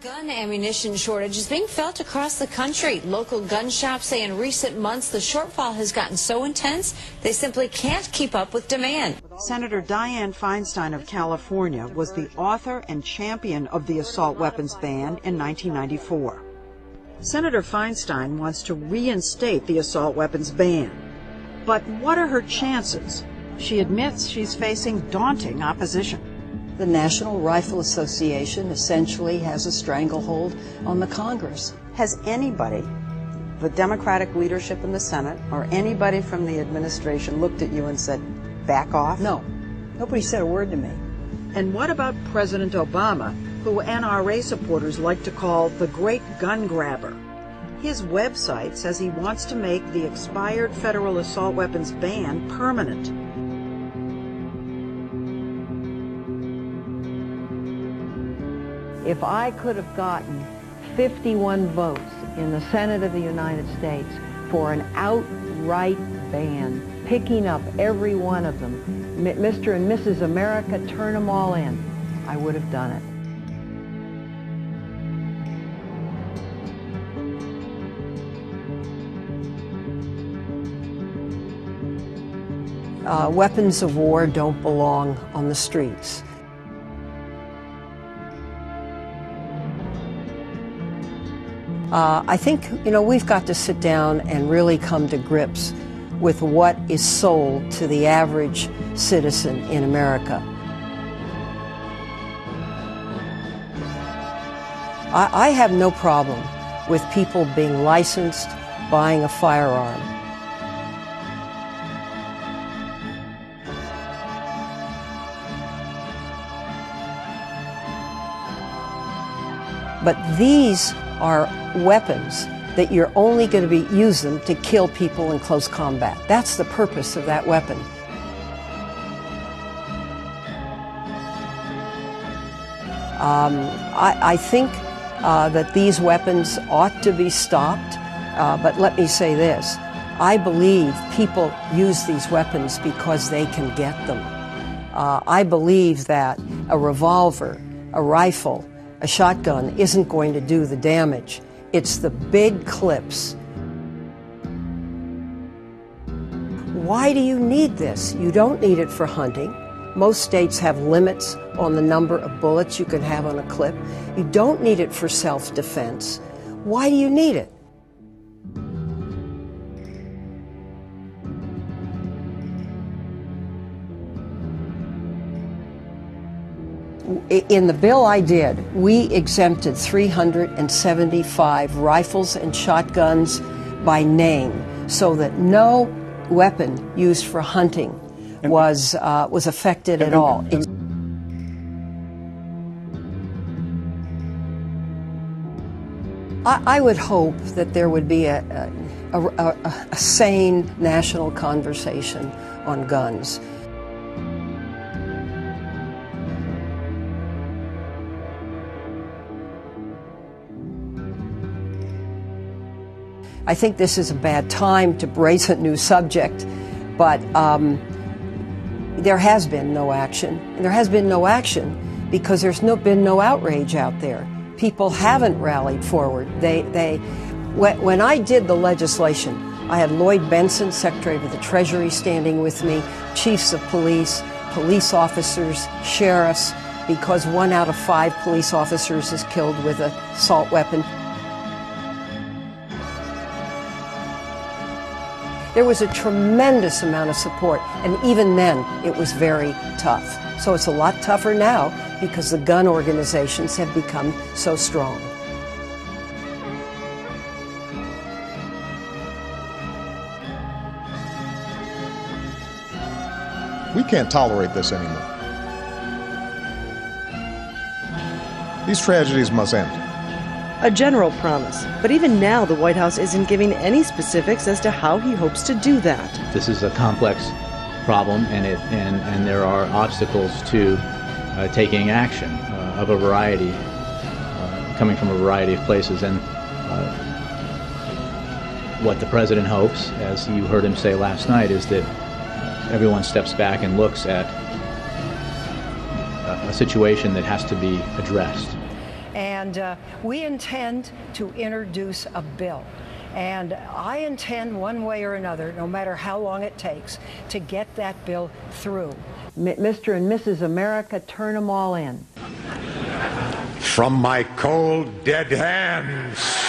Gun ammunition shortage is being felt across the country. Local gun shops say in recent months the shortfall has gotten so intense they simply can't keep up with demand. Senator Dianne Feinstein of California was the author and champion of the assault weapons ban in 1994. Senator Feinstein wants to reinstate the assault weapons ban. But what are her chances? She admits she's facing daunting opposition. The National Rifle Association essentially has a stranglehold on the Congress. Has anybody, the Democratic leadership in the Senate, or anybody from the administration looked at you and said, back off? No. Nobody said a word to me. And what about President Obama, who NRA supporters like to call the great gun grabber? His website says he wants to make the expired federal assault weapons ban permanent. If I could have gotten 51 votes in the Senate of the United States for an outright ban, picking up every one of them, Mr. and Mrs. America, turn them all in, I would have done it. Weapons of war don't belong on the streets. I think, we've got to sit down and really come to grips with what is sold to the average citizen in America. I have no problem with people being licensed, buying a firearm. But these are weapons that you're only going to use them to kill people in close combat. That's the purpose of that weapon. I think that these weapons ought to be stopped, but let me say this. I believe people use these weapons because they can get them. I believe that a revolver, a rifle, a shotgun isn't going to do the damage. It's the big clips. Why do you need this? You don't need it for hunting. Most states have limits on the number of bullets you can have on a clip. You don't need it for self-defense. Why do you need it? In the bill I did, we exempted 375 rifles and shotguns by name so that no weapon used for hunting was affected at all. I would hope that there would be a sane national conversation on guns. I think this is a bad time to raise a new subject, but there has been no action. And there has been no action because there's been no outrage out there. People haven't rallied forward. When I did the legislation, I had Lloyd Benson, Secretary of the Treasury, standing with me, chiefs of police, police officers, sheriffs, because 1 out of 5 police officers is killed with an assault weapon. There was a tremendous amount of support, and even then, it was very tough. So it's a lot tougher now because the gun organizations have become so strong. We can't tolerate this anymore. These tragedies must end. A general promise, but even now the White House isn't giving any specifics as to how he hopes to do that. This is a complex problem, and there are obstacles to taking action of a variety, coming from a variety of places. And what the president hopes, as you heard him say last night, is that everyone steps back and looks at a situation that has to be addressed. And we intend to introduce a bill. And I intend one way or another, no matter how long it takes, to get that bill through. Mr. and Mrs. America, turn them all in. From my cold, dead hands.